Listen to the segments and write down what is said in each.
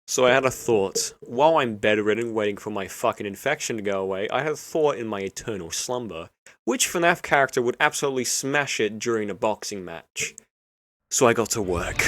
So I had a thought. While I'm bedridden waiting for my fucking infection to go away, I had a thought in my eternal slumber. Which FNAF character would absolutely smash it during a boxing match? So I got to work.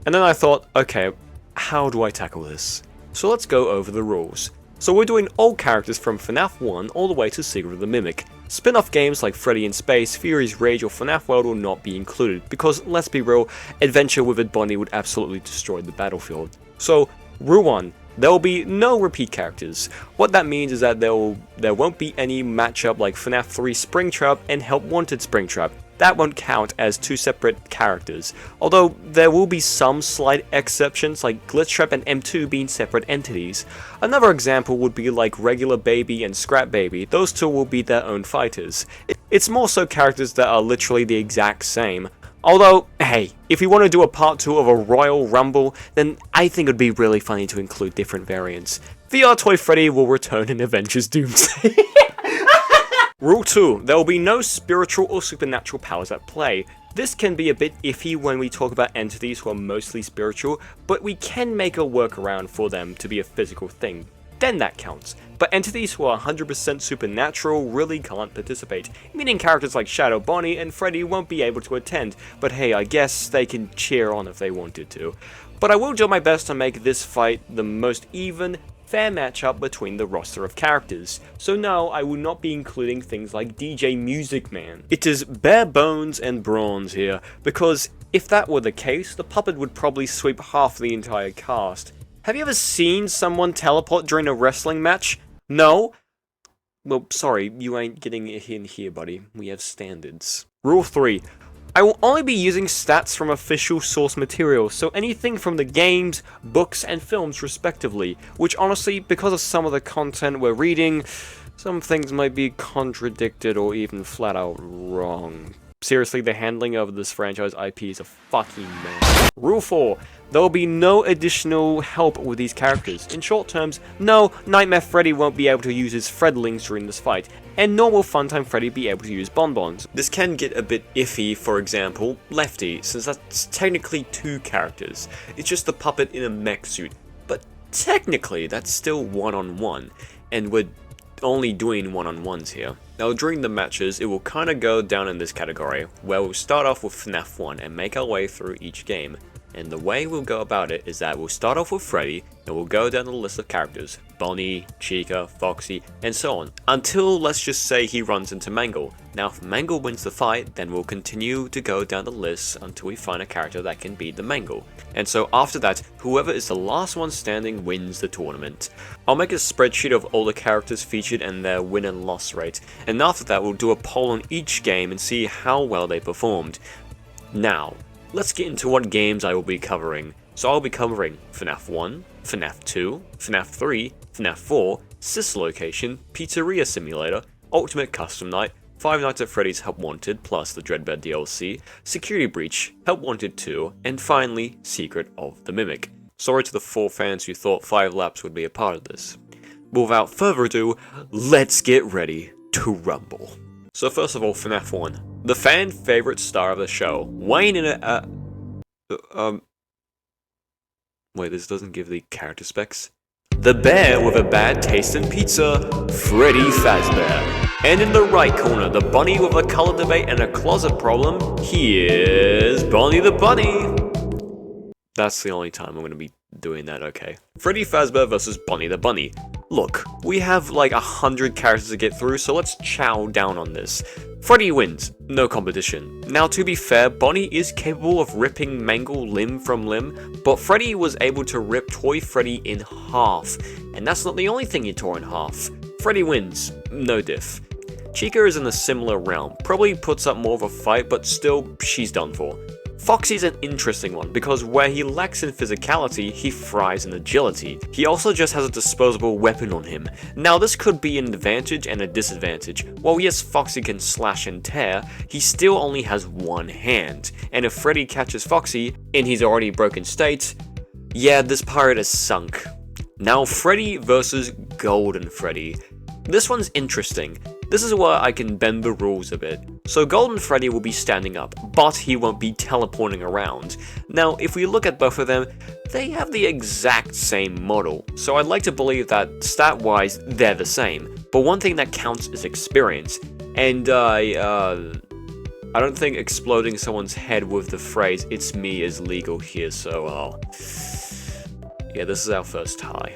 And then I thought, okay, how do I tackle this? So let's go over the rules. So we're doing all characters from FNAF 1 all the way to Secret of the Mimic. Spin-off games like Freddy in Space, Fury's Rage or FNAF World will not be included, because let's be real, Adventure with Ed Bunny would absolutely destroy the battlefield. So, rule 1, there will be no repeat characters. What that means is that there won't be any matchup like FNAF 3 Springtrap and Help Wanted Springtrap. That won't count as two separate characters, although there will be some slight exceptions like Glitchtrap and M2 being separate entities. Another example would be like Regular Baby and Scrap Baby, those two will be their own fighters. It's more so characters that are literally the exact same. Although, hey, if you want to do a part 2 of a Royal Rumble, then I think it would be really funny to include different variants. VR Toy Freddy will return in Avengers Doomsday. Rule 2. There will be no spiritual or supernatural powers at play. This can be a bit iffy when we talk about entities who are mostly spiritual, but we can make a workaround for them to be a physical thing. Then that counts. But entities who are 100% supernatural really can't participate, meaning characters like Shadow Bonnie and Freddy won't be able to attend, but hey, I guess they can cheer on if they wanted to. But I will do my best to make this fight the most even, fair matchup between the roster of characters. So no, I will not be including things like DJ Music Man. It is bare bones and bronze here, because if that were the case, the puppet would probably sweep half the entire cast. Have you ever seen someone teleport during a wrestling match? No? Well, sorry, you ain't getting it in here, buddy. We have standards. Rule 3. I will only be using stats from official source material, so anything from the games, books, and films respectively, which honestly, because of some of the content we're reading, some things might be contradicted or even flat out wrong. Seriously, the handling of this franchise IP is a fucking mess. Rule 4. There will be no additional help with these characters. In short terms, no, Nightmare Freddy won't be able to use his Freddlings during this fight, and nor will Funtime Freddy be able to use bonbons. This can get a bit iffy, for example, Lefty, since that's technically two characters. It's just the puppet in a mech suit, but technically that's still one-on-one, and we're only doing one-on-ones here. Now during the matches, it will kinda go down in this category, where we'll start off with FNAF 1 and make our way through each game. And the way we'll go about it is that we'll start off with Freddy, and we'll go down the list of characters, Bonnie, Chica, Foxy, and so on, until let's just say he runs into Mangle. Now if Mangle wins the fight, then we'll continue to go down the list until we find a character that can beat the Mangle. And so after that, whoever is the last one standing wins the tournament. I'll make a spreadsheet of all the characters featured and their win and loss rate, and after that we'll do a poll on each game and see how well they performed. Now, let's get into what games I will be covering. So I'll be covering FNAF 1, FNAF 2, FNAF 3, FNAF 4, Sis Location, Pizzeria Simulator, Ultimate Custom Night, Five Nights at Freddy's Help Wanted plus the Dreadbed DLC, Security Breach, Help Wanted 2, and finally, Secret of the Mimic. Sorry to the 4 fans who thought 5 laps would be a part of this. But without further ado, let's get ready to rumble. So first of all, FNAF 1. The fan favorite star of the show, Wayne in a, wait, this doesn't give the character specs. The bear with a bad taste in pizza, Freddy Fazbear. And in the right corner, the bunny with a color debate and a closet problem, here's Bonnie the Bunny. That's the only time I'm going to be doing that, okay. Freddy Fazbear versus Bonnie the Bunny. Look, we have like 100 characters to get through, so let's chow down on this. Freddy wins, no competition. Now to be fair, Bonnie is capable of ripping Mangle limb from limb, but Freddy was able to rip Toy Freddy in half. And that's not the only thing he tore in half. Freddy wins, no diff. Chica is in a similar realm, probably puts up more of a fight, but still, she's done for. Foxy's an interesting one, because where he lacks in physicality, he fries in agility. He also just has a disposable weapon on him. Now this could be an advantage and a disadvantage. While yes, Foxy can slash and tear, he still only has one hand. And if Freddy catches Foxy, in his already broken state, yeah, this pirate is sunk. Now Freddy versus Golden Freddy. This one's interesting. This is where I can bend the rules a bit. So Golden Freddy will be standing up, but he won't be teleporting around. Now, if we look at both of them, they have the exact same model, so I'd like to believe that stat-wise, they're the same. But one thing that counts is experience, and I don't think exploding someone's head with the phrase, "it's me" is legal here, so, yeah, this is our first tie.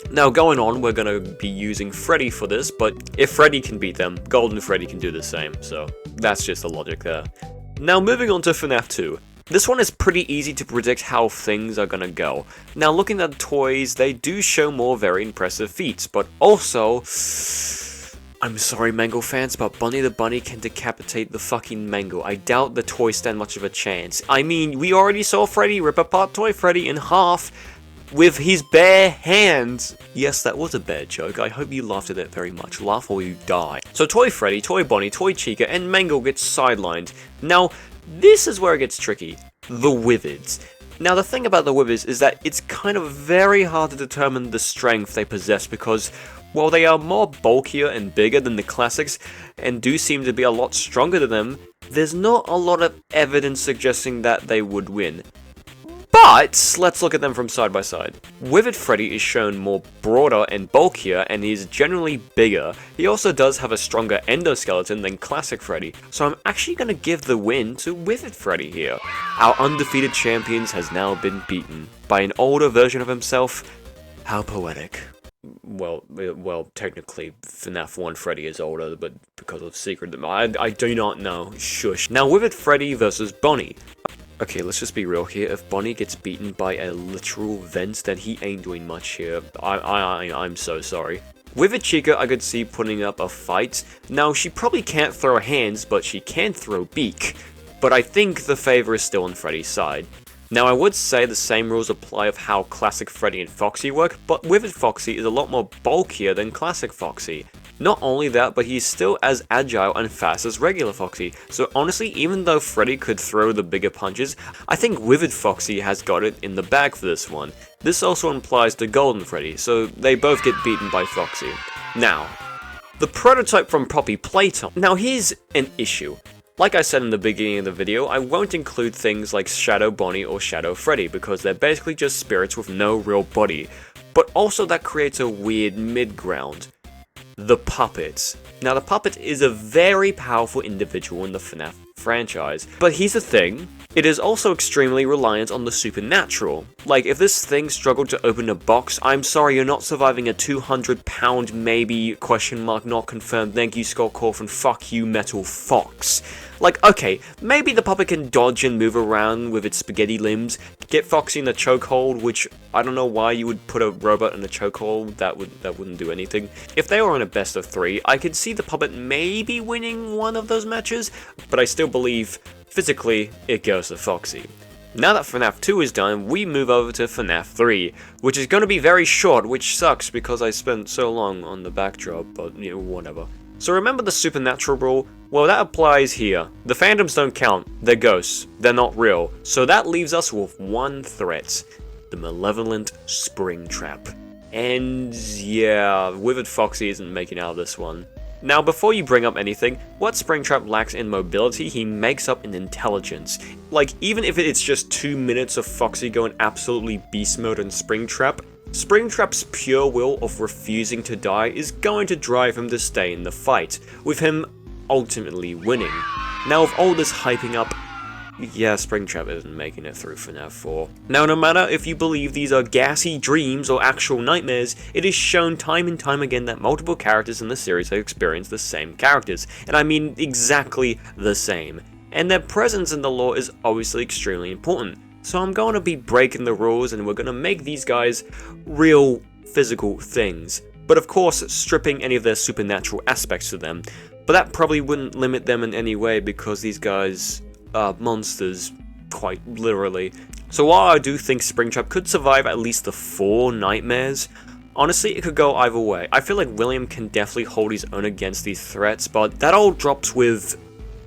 Now, going on, we're gonna be using Freddy for this, but if Freddy can beat them, Golden Freddy can do the same, so that's just the logic there. Now, moving on to FNAF 2. This one is pretty easy to predict how things are gonna go. Now, looking at the toys, they do show more very impressive feats, but also, I'm sorry Mango fans, but Bunny the Bunny can decapitate the fucking Mango. I doubt the toys stand much of a chance. I mean, we already saw Freddy rip apart Toy Freddy in half with his bare hands. Yes, that was a bad joke. I hope you laughed at it very much. Laugh or you die. So Toy Freddy, Toy Bonnie, Toy Chica, and Mango get sidelined. Now, this is where it gets tricky. The Wizards. Now, the thing about the Wizards is that it's kind of very hard to determine the strength they possess because, while they are more bulkier and bigger than the classics, and do seem to be a lot stronger than them, there's not a lot of evidence suggesting that they would win. But let's look at them from side by side. Withered Freddy is shown more broader and bulkier, and he's generally bigger. He also does have a stronger endoskeleton than Classic Freddy, so I'm actually going to give the win to Withered Freddy here. Our undefeated champions has now been beaten by an older version of himself. How poetic. Well, technically, FNAF 1 Freddy is older, but because of secret, I do not know. Shush. Now, Withered Freddy versus Bonnie. Okay, let's just be real here. If Bonnie gets beaten by a literal vent, then he ain't doing much here. I'm so sorry. Withered Chica, I could see putting up a fight. Now, she probably can't throw hands, but she can throw beak. But I think the favor is still on Freddy's side. Now, I would say the same rules apply of how Classic Freddy and Foxy work, but Withered Foxy is a lot more bulkier than Classic Foxy. Not only that, but he's still as agile and fast as regular Foxy, so honestly, even though Freddy could throw the bigger punches, I think Withered Foxy has got it in the bag for this one. This also implies to Golden Freddy, so they both get beaten by Foxy. Now, the prototype from Poppy Playtime. Now here's an issue. Like I said in the beginning of the video, I won't include things like Shadow Bonnie or Shadow Freddy because they're basically just spirits with no real body, but also that creates a weird mid-ground. The Puppet. Now, the Puppet is a very powerful individual in the FNAF franchise, but here's the thing, it is also extremely reliant on the supernatural. Like, if this thing struggled to open a box, I'm sorry, you're not surviving a 200-pound maybe, question mark, not confirmed, thank you Scott Cawthon, fuck you Metal Fox. Like, okay, maybe the puppet can dodge and move around with its spaghetti limbs, get Foxy in a chokehold, which I don't know why you would put a robot in a chokehold, that wouldn't do anything. If they were in a best of 3, I could see the puppet maybe winning one of those matches, but I still believe, physically, it goes to Foxy. Now that FNAF 2 is done, we move over to FNAF 3, which is going to be very short, which sucks because I spent so long on the backdrop, but, you know, whatever. So remember the supernatural rule? Well, that applies here. The phantoms don't count, they're ghosts, they're not real, so that leaves us with one threat, the malevolent Springtrap. And yeah, Withered Foxy isn't making out of this one. Now, before you bring up anything, what Springtrap lacks in mobility, he makes up in intelligence. Like, even if it's just 2 minutes of Foxy going absolutely beast mode on Springtrap, Springtrap's pure will of refusing to die is going to drive him to stay in the fight, with him ultimately winning. Now, with all this hyping up, yeah, Springtrap isn't making it through FNAF 4. Now, no matter if you believe these are gassy dreams or actual nightmares, it is shown time and time again that multiple characters in the series have experienced the same characters, and I mean exactly the same. And their presence in the lore is obviously extremely important. So I'm going to be breaking the rules and we're going to make these guys real physical things. But of course, stripping any of their supernatural aspects to them. But that probably wouldn't limit them in any way because these guys are monsters, quite literally. So while I do think Springtrap could survive at least the 4 nightmares, honestly it could go either way. I feel like William can definitely hold his own against these threats, but that all drops with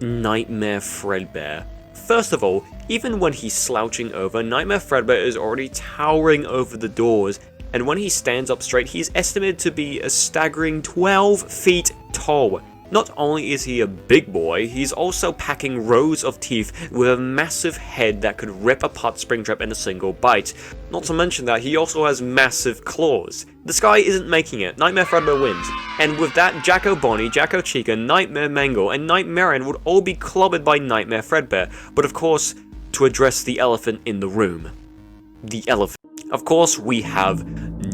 Nightmare Fredbear. First of all, even when he's slouching over, Nightmare Fredbear is already towering over the doors, and when he stands up straight, he's estimated to be a staggering 12 feet tall. Not only is he a big boy, he's also packing rows of teeth with a massive head that could rip apart Springtrap in a single bite. Not to mention that he also has massive claws. This guy isn't making it. Nightmare Fredbear wins. And with that, Jacko Bonnie, Jacko Chica, Nightmare Mangle, and Nightmarian would all be clobbered by Nightmare Fredbear. But of course, to address the elephant in the room. The elephant. Of course, we have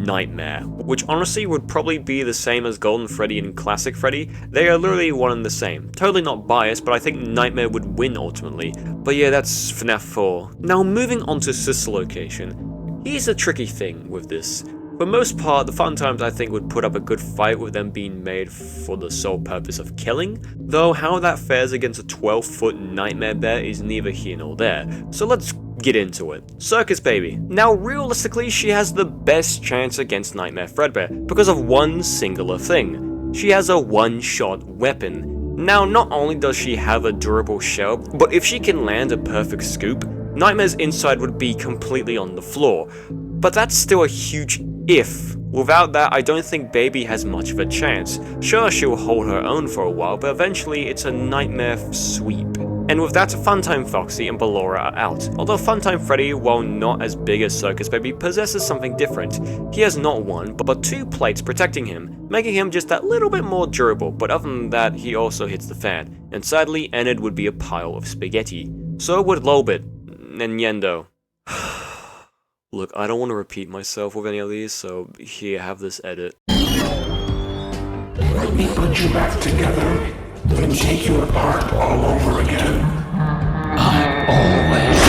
Nightmare, which honestly would probably be the same as Golden Freddy and Classic Freddy. They are literally one and the same. Totally not biased, but I think Nightmare would win ultimately. But yeah, that's FNAF 4. Now moving on to Sister Location. Here's a tricky thing with this. For the most part, the Fun Times I think would put up a good fight with them being made for the sole purpose of killing, though how that fares against a 12-foot Nightmare Bear is neither here nor there, so let's get into it. Circus Baby. Now realistically, she has the best chance against Nightmare Fredbear because of one singular thing. She has a one-shot weapon. Now not only does she have a durable shell, but if she can land a perfect scoop, Nightmare's inside would be completely on the floor. But that's still a huge if. Without that, I don't think Baby has much of a chance. Sure, she'll hold her own for a while, but eventually it's a Nightmare sweep. And with that, Funtime Foxy and Ballora are out. Although Funtime Freddy, while not as big as Circus Baby, possesses something different. He has not one, but two plates protecting him, making him just that little bit more durable, but other than that, he also hits the fan. And sadly, Enid would be a pile of spaghetti. So would Lolbit and Yendo. Look, I don't want to repeat myself with any of these, so here, have this edit. Let me put you back together, then take you apart all over again. I'm always...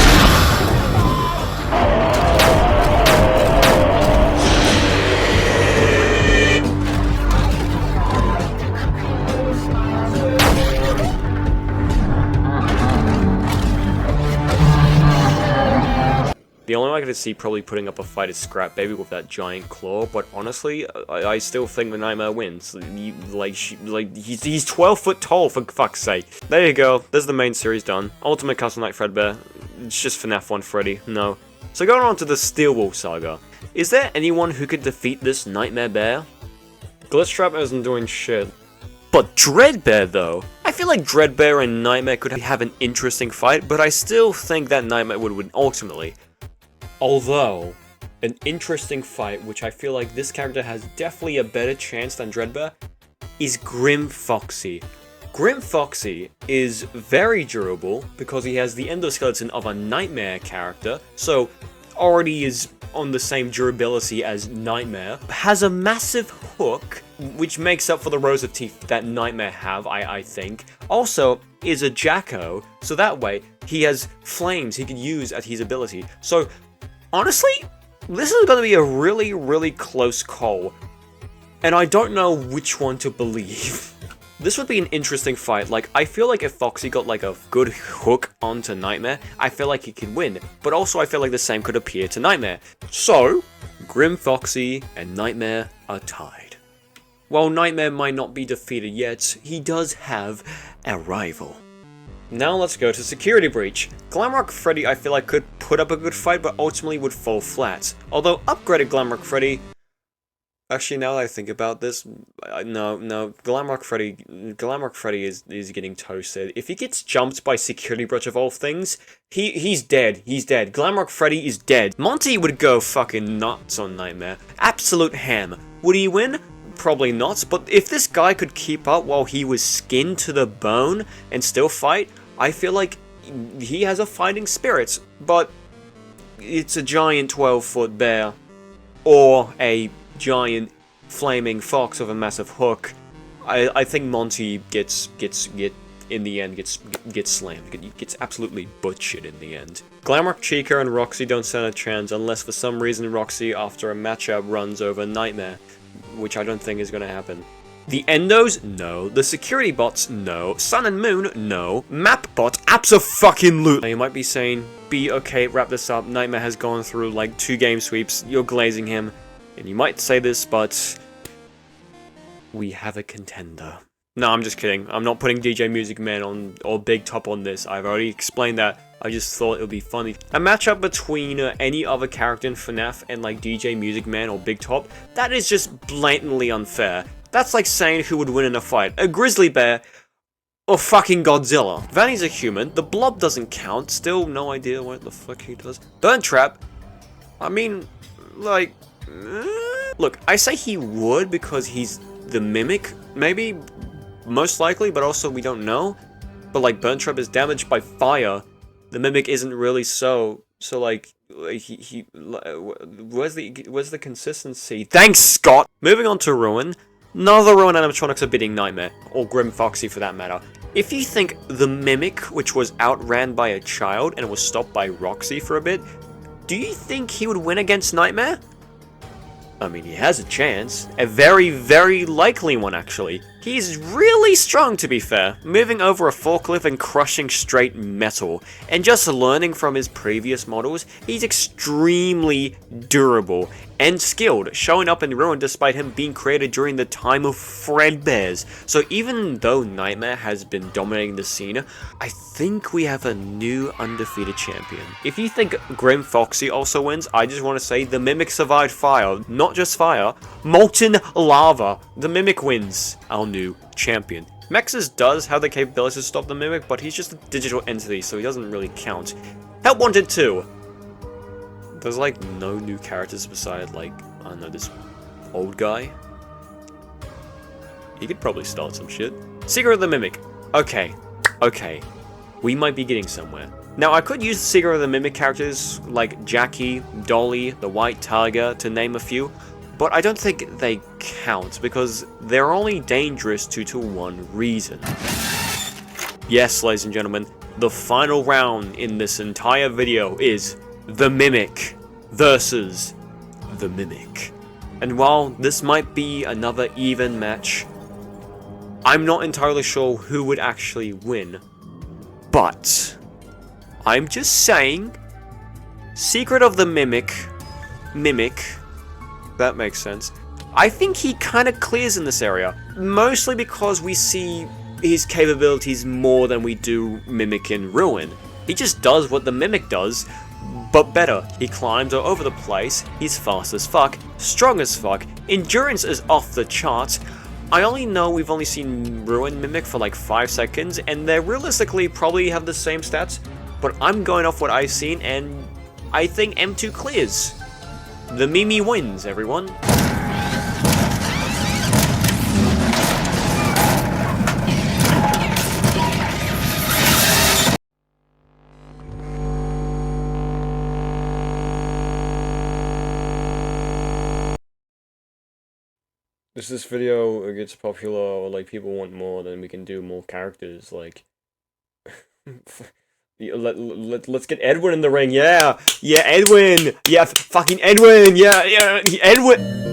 The only one I could see probably putting up a fight is Scrap Baby with that giant claw, but honestly, I still think the Nightmare wins. He's 12 foot tall, for fuck's sake. There you go, there's the main series done. Ultimate Custom Night Fredbear. It's just FNAF 1 Freddy, no. So going on to the Steelwolf Saga. Is there anyone who could defeat this Nightmare Bear? Glitchtrap isn't doing shit. But Dreadbear though? I feel like Dreadbear and Nightmare could have an interesting fight, but I still think that Nightmare would win ultimately. Although, an interesting fight, which I feel like this character has definitely a better chance than Dreadbear, is Grim Foxy. Grim Foxy is very durable because he has the endoskeleton of a Nightmare character, so already is on the same durability as Nightmare, has a massive hook, which makes up for the rows of teeth that Nightmare have, I think. Also, is a Jacko, so that way, he has flames he can use at his ability. So, honestly, this is going to be a really, really close call, and I don't know which one to believe. This would be an interesting fight. Like, I feel like if Foxy got like a good hook onto Nightmare, I feel like he could win, but also I feel like the same could appear to Nightmare. So, Grim Foxy and Nightmare are tied. While Nightmare might not be defeated yet, he does have a rival. Now let's go to Security Breach. Glamrock Freddy I feel like could put up a good fight, but ultimately would fall flat. Although upgraded Glamrock Freddy... Actually, now that I think about this, no, Glamrock Freddy is getting toasted. If he gets jumped by Security Breach of all things, he's dead. Glamrock Freddy is dead. Monty would go fucking nuts on Nightmare. Absolute ham. Would he win? Probably not, but if this guy could keep up while he was skinned to the bone and still fight, I feel like he has a fighting spirit, but it's a giant 12-foot bear, or a giant flaming fox with a massive hook. I think Monty gets slammed, gets absolutely butchered in the end. Glamrock Chica and Roxy don't stand a chance unless for some reason Roxy after a matchup runs over Nightmare, which I don't think is going to happen. The Endos? No. The Security Bots? No. Sun and Moon? No. Map Bot? Abso-fucking-lute. Now you might be saying, B, okay, wrap this up. Nightmare has gone through like 2 game sweeps. You're glazing him. And you might say this, but... we have a contender. No, I'm just kidding. I'm not putting DJ Music Man on or Big Top on this. I've already explained that. I just thought it would be funny. A matchup between any other character in FNAF and like DJ Music Man or Big Top, that is just blatantly unfair. That's like saying who would win in a fight, a grizzly bear or fucking Godzilla. Vanny's a human, the blob doesn't count, still no idea what the fuck he does. Burn Trap, I mean, like... Look, I say he would because he's the Mimic, maybe, most likely, but also we don't know. But like, Burn Trap is damaged by fire, the Mimic isn't really so like where's the consistency? Thanks, Scott! Moving on to Ruin. None of the Ruin animatronics are beating Nightmare, or Grim Foxy for that matter. If you think the Mimic, which was outran by a child and was stopped by Roxy for a bit, do you think he would win against Nightmare? I mean, he has a chance. A very, very likely one, actually. He's really strong, to be fair. Moving over a forklift and crushing straight metal. And just learning from his previous models, he's extremely durable and skilled, showing up in Ruin despite him being created during the time of Fredbears. So even though Nightmare has been dominating the scene, I think we have a new undefeated champion. If you think Grim Foxy also wins, I just want to say the Mimic survived fire. Not just fire, molten lava. The Mimic wins, our new champion. Mexus does have the capability to stop the Mimic, but he's just a digital entity, so he doesn't really count. Help Wanted 2. There's like no new characters beside like, I don't know, this old guy. He could probably start some shit. Secret of the Mimic. Okay. We might be getting somewhere. Now, I could use the Secret of the Mimic characters like Jackie, Dolly, the White Tiger, to name a few, but I don't think they count because they're only dangerous due to one reason. Yes, ladies and gentlemen, the final round in this entire video is the Mimic versus the Mimic. And while this might be another even match, I'm not entirely sure who would actually win, but I'm just saying, Secret of the Mimic, that makes sense. I think he kind of clears in this area, mostly because we see his capabilities more than we do Mimic in Ruin. He just does what the Mimic does, but better. He climbs all over the place, he's fast as fuck, strong as fuck, endurance is off the charts. I only know we've only seen Ruin Mimic for like 5 seconds, and they realistically probably have the same stats, but I'm going off what I've seen, and I think M2 clears. The Mimi wins, everyone. If this video gets popular, or like people want more, then we can do more characters, like... Let's get Edwin in the ring, yeah! Yeah, Edwin! Yeah, fucking Edwin! Yeah, Edwin!